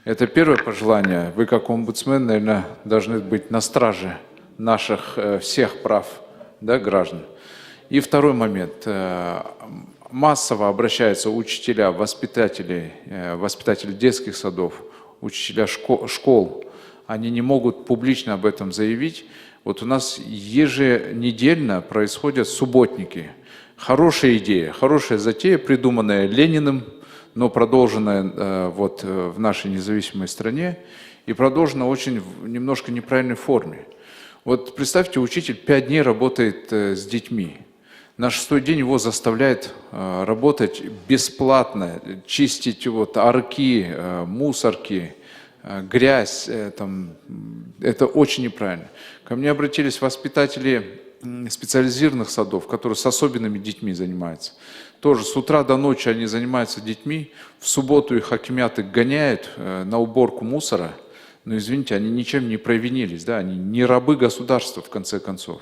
Это первое пожелание. Вы, как омбудсмен, наверное, должны быть на страже наших всех прав, да, граждан. И второй момент. Массово обращаются учителя, воспитатели детских садов, учителя школ. Они не могут публично об этом заявить. Вот у нас еженедельно происходят субботники. Хорошая идея, хорошая затея, придуманная Лениным, но продолженная вот в нашей независимой стране и продолжена очень немножко неправильной форме. Вот представьте, учитель 5 дней работает с детьми. На 6-й день его заставляют работать бесплатно, чистить вот арки, мусорки, грязь. Это очень неправильно. Ко мне обратились воспитатели специализированных садов, которые с особенными детьми занимаются. Тоже с утра до ночи они занимаются детьми, в субботу их хакимяты гоняют на уборку мусора, но, извините, они ничем не провинились, да? Они не рабы государства, в конце концов.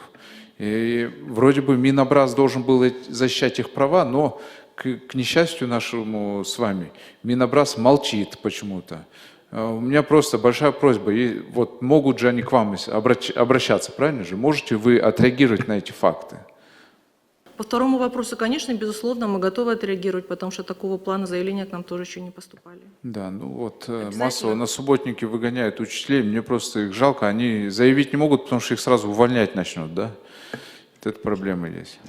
И вроде бы Минобраз должен был защищать их права, но, к несчастью нашему с вами, Минобраз молчит почему-то. У меня просто большая просьба, и вот могут же они к вам обращаться, правильно же? Можете вы отреагировать на эти факты? По второму вопросу, конечно, безусловно, мы готовы отреагировать, потому что такого плана заявления к нам тоже еще не поступали. Да, ну вот массово на субботники выгоняют учителей, мне просто их жалко, они заявить не могут, потому что их сразу увольнять начнут, да? Вот это проблема есть.